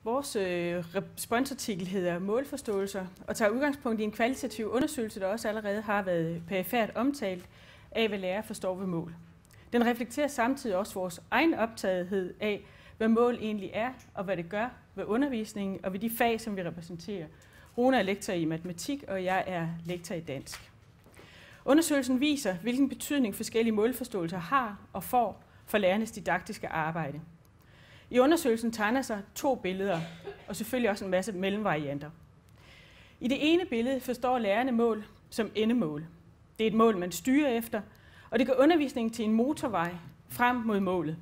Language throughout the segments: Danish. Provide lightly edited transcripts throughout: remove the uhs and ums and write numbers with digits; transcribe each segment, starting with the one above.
Vores responsartikel hedder Målforståelser og tager udgangspunkt i en kvalitativ undersøgelse, der også allerede har været perifært omtalt af, hvad lærere forstår ved mål. Den reflekterer samtidig også vores egen optagethed af, hvad mål egentlig er, og hvad det gør ved undervisningen og ved de fag, som vi repræsenterer. Rune er lektor i matematik, og jeg er lektor i dansk. Undersøgelsen viser, hvilken betydning forskellige målforståelser har og får for lærernes didaktiske arbejde. I undersøgelsen tegner sig 2 billeder, og selvfølgelig også en masse mellemvarianter. I det ene billede forstår lærerne mål som endemål. Det er et mål, man styrer efter, og det gør undervisningen til en motorvej frem mod målet.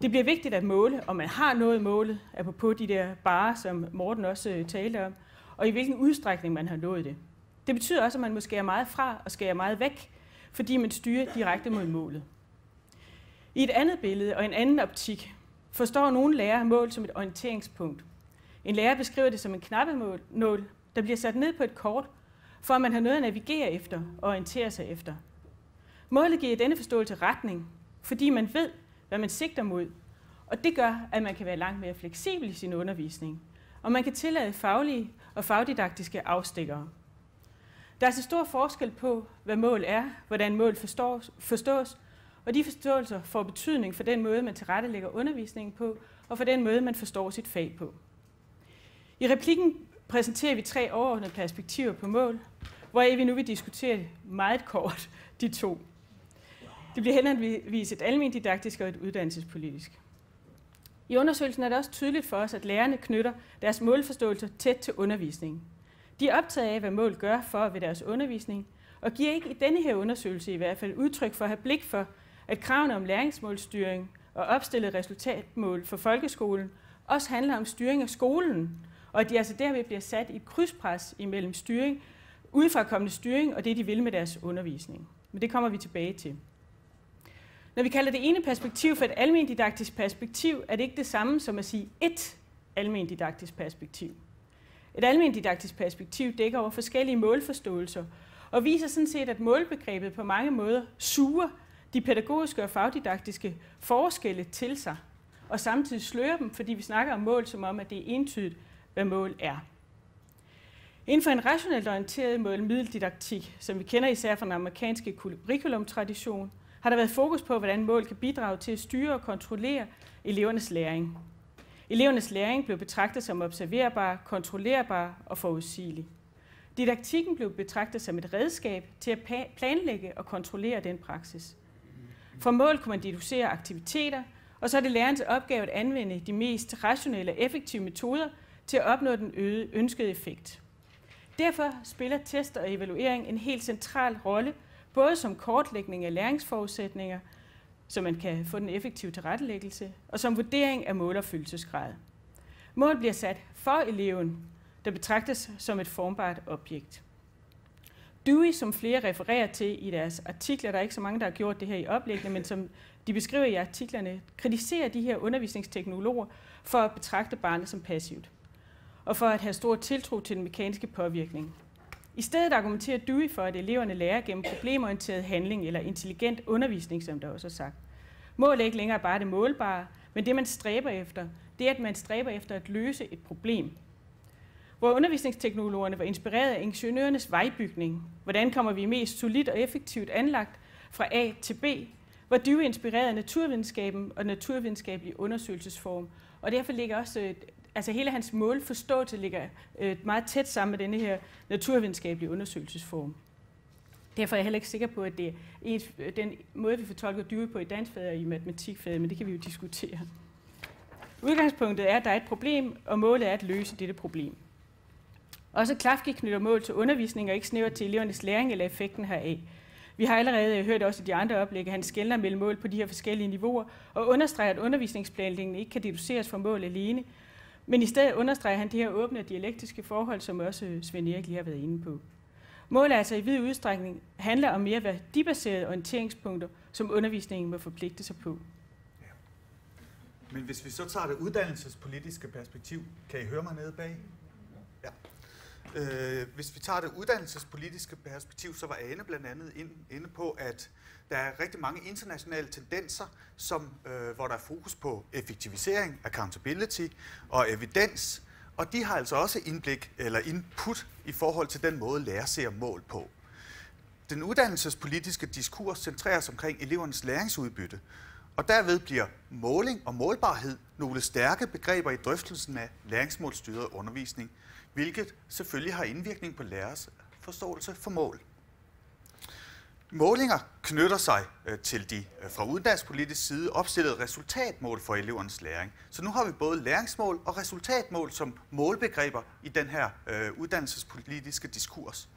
Det bliver vigtigt at måle, om man har nået målet, apropos de der barer, som Morten også talte om, og i hvilken udstrækning man har nået det. Det betyder også, at man må skære meget fra og skære meget væk, fordi man styrer direkte mod målet. I et andet billede og en anden optik forstår nogle lærere mål som et orienteringspunkt. En lærer beskriver det som en knappenål, der bliver sat ned på et kort, for at man har noget at navigere efter og orientere sig efter. Målet giver i denne forståelse retning, fordi man ved, hvad man sigter mod, og det gør, at man kan være langt mere fleksibel i sin undervisning, og man kan tillade faglige og fagdidaktiske afstikkere. Der er så stor forskel på, hvad mål er, hvordan mål forstås, og de forståelser får betydning for den måde, man tilrettelægger undervisningen på, og for den måde, man forstår sit fag på. I replikken præsenterer vi 3 overordnede perspektiver på mål, hvor vi nu vil diskutere meget kort de 2. Det bliver henholdsvis et almendidaktisk og et uddannelsespolitisk. I undersøgelsen er det også tydeligt for os, at lærerne knytter deres målforståelser tæt til undervisningen. De er optaget af, hvad mål gør for ved deres undervisning, og giver ikke i denne her undersøgelse i hvert fald udtryk for at have blik for, at kravene om læringsmålstyring og opstillet resultatmål for folkeskolen også handler om styring af skolen, og at de altså derved bliver sat i et krydspres imellem styring, udefrakommende styring og det, de vil med deres undervisning. Men det kommer vi tilbage til. Når vi kalder det ene perspektiv for et almendidaktisk perspektiv, er det ikke det samme som at sige et almendidaktisk perspektiv. Et almendidaktisk perspektiv dækker over forskellige målforståelser og viser sådan set, at målbegrebet på mange måder suger de pædagogiske og fagdidaktiske forskelle til sig, og samtidig slører dem, fordi vi snakker om mål som om, at det er entydigt, hvad mål er. Inden for en rationelt orienteret mål-middeldidaktik, som vi kender især fra den amerikanske curriculum-tradition, har der været fokus på, hvordan mål kan bidrage til at styre og kontrollere elevernes læring. Elevernes læring blev betragtet som observerbar, kontrollerbar og forudsigelig. Didaktikken blev betragtet som et redskab til at planlægge og kontrollere den praksis. Fra mål kunne man deducere aktiviteter, og så er det lærerens opgave at anvende de mest rationelle og effektive metoder til at opnå den ønskede effekt. Derfor spiller test og evaluering en helt central rolle, både som kortlægning af læringsforudsætninger, så man kan få den effektive tilrettelæggelse, og som vurdering af målopfyldelsesgrad. Mål bliver sat for eleven, der betragtes som et formbart objekt. Dewey, som flere refererer til i deres artikler, der er ikke så mange, der har gjort det her i oplæggene, men som de beskriver i artiklerne, kritiserer de her undervisningsteknologer for at betragte barnet som passivt, og for at have stor tiltro til den mekaniske påvirkning. I stedet argumenterer Dewey for, at eleverne lærer gennem problemorienteret handling eller intelligent undervisning, som der også er sagt. Mål er ikke længere bare det målbare, men det man stræber efter, det er, at man stræber efter at løse et problem. Hvor undervisningsteknologerne var inspireret af ingeniørernes vejbygning, hvordan kommer vi mest solidt og effektivt anlagt fra A til B, var Dewey inspireret af naturvidenskaben og naturvidenskabelig undersøgelsesform. Og derfor ligger også, hele hans målforståelse ligger meget tæt sammen med denne her naturvidenskabelige undersøgelsesform. Derfor er jeg heller ikke sikker på, at det er den måde, vi fortolker Dewey på i danskfaget og i matematikfaget, men det kan vi jo diskutere. Udgangspunktet er, at der er et problem, og målet er at løse dette problem. Også Klafki knytter mål til undervisning og ikke snævert til elevernes læring eller effekten heraf. Vi har allerede hørt også i de andre oplæg, at han skelner mellem mål på de her forskellige niveauer og understreger, at undervisningsplanlægningen ikke kan deduceres fra mål alene, men i stedet understreger han de her åbne dialektiske forhold, som også Svend Erik lige har været inde på. Målet altså i vid udstrækning handler om mere værdibaserede orienteringspunkter, som undervisningen må forpligte sig på. Ja. Men hvis vi så tager det uddannelsespolitiske perspektiv, kan I høre mig nede bag? Ja. Hvis vi tager det uddannelsespolitiske perspektiv, så var Ane blandt andet inde på, at der er rigtig mange internationale tendenser, hvor der er fokus på effektivisering, accountability og evidens, og de har altså også input i forhold til den måde, lærer ser mål på. Den uddannelsespolitiske diskurs centreres omkring elevernes læringsudbytte, og derved bliver måling og målbarhed nogle stærke begreber i drøftelsen af læringsmålstyret undervisning, hvilket selvfølgelig har indvirkning på lærers forståelse for mål. Målinger knytter sig til de fra uddannelsespolitisk side opstillede resultatmål for elevernes læring. Så nu har vi både læringsmål og resultatmål som målbegreber i den her uddannelsespolitiske diskurs.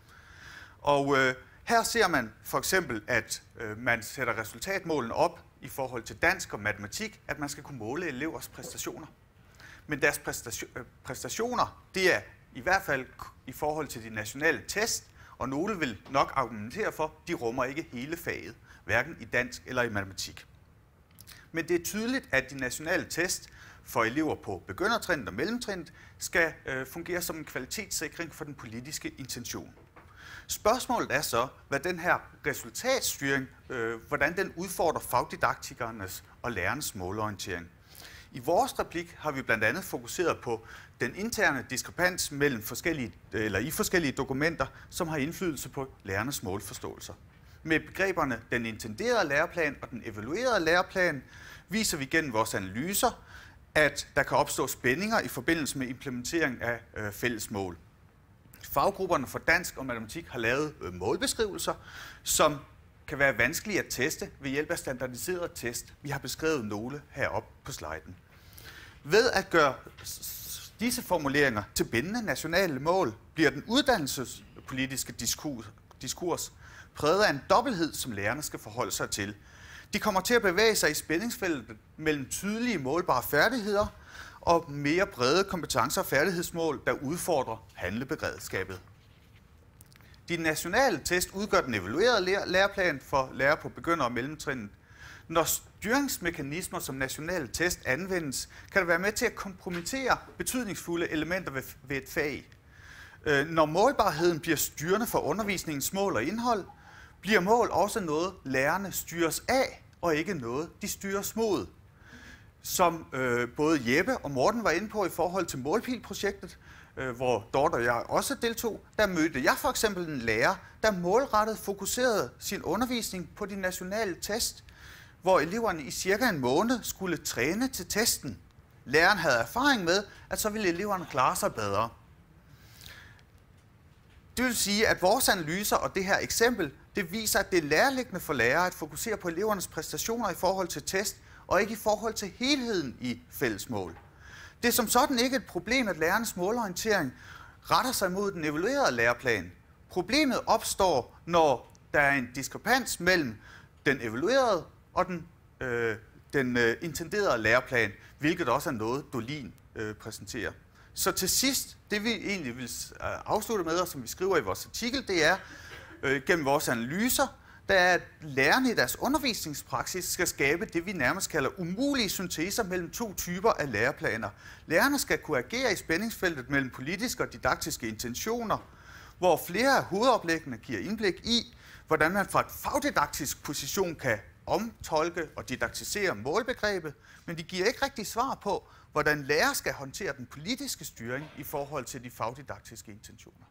Og her ser man for eksempel, at man sætter resultatmålene op i forhold til dansk og matematik, at man skal kunne måle elevers præstationer. Men deres præstationer, det er i hvert fald i forhold til de nationale test, og nogle vil nok argumentere for, at de rummer ikke hele faget, hverken i dansk eller i matematik. Men det er tydeligt, at de nationale test for elever på begyndertrinnet og mellemtrinnet skal fungere som en kvalitetssikring for den politiske intention. Spørgsmålet er så, hvad den her resultatstyring, hvordan den udfordrer fagdidaktikernes og lærernes målorientering. I vores replik har vi blandt andet fokuseret på den interne diskrepans mellem forskellige dokumenter, som har indflydelse på lærernes målforståelser. Med begreberne den intenderede læreplan og den evaluerede læreplan viser vi gennem vores analyser, at der kan opstå spændinger i forbindelse med implementering af fælles mål. Faggrupperne for dansk og matematik har lavet målbeskrivelser, som kan være vanskelige at teste ved hjælp af standardiserede test. Vi har beskrevet nogle heroppe på sliden. Ved at gøre disse formuleringer til bindende nationale mål, bliver den uddannelsespolitiske diskurs præget af en dobbelthed, som lærerne skal forholde sig til. De kommer til at bevæge sig i spændingsfeltet mellem tydelige målbare færdigheder og mere brede kompetencer og færdighedsmål, der udfordrer handleberedskabet. De nationale test udgør den evaluerede læreplan for lærere på begynder- og mellemtrinnet. Når styringsmekanismer som nationale test anvendes, kan det være med til at kompromittere betydningsfulde elementer ved et fag. Når målbarheden bliver styrende for undervisningens mål og indhold, bliver mål også noget, lærerne styres af, og ikke noget, de styres mod. Som både Jeppe og Morten var inde på i forhold til målpilprojektet, hvor Dorthe og jeg også deltog, der mødte jeg for eksempel en lærer, der målrettet fokuserede sin undervisning på de nationale test, hvor eleverne i cirka en måned skulle træne til testen. Læreren havde erfaring med, at så ville eleverne klare sig bedre. Det vil sige, at vores analyser og det her eksempel, det viser, at det er nærliggende for lærere at fokusere på elevernes præstationer i forhold til test, og ikke i forhold til helheden i fællesmål. Det er som sådan ikke et problem, at lærernes målorientering retter sig mod den evaluerede læreplan. Problemet opstår, når der er en diskrepans mellem den evaluerede og den intenderede læreplan, hvilket også er noget, Dolin præsenterer. Så til sidst, det vi egentlig vil afslutte med, og som vi skriver i vores artikel, det er gennem vores analyser, der er, at lærerne i deres undervisningspraksis skal skabe det, vi nærmest kalder umulige synteser mellem to typer af læreplaner. Lærerne skal kunne agere i spændingsfeltet mellem politiske og didaktiske intentioner, hvor flere af hovedoplæggene giver indblik i, hvordan man fra et fagdidaktisk position kan omtolke og didaktisere målbegrebet, men de giver ikke rigtig svar på, hvordan lærere skal håndtere den politiske styring i forhold til de fagdidaktiske intentioner.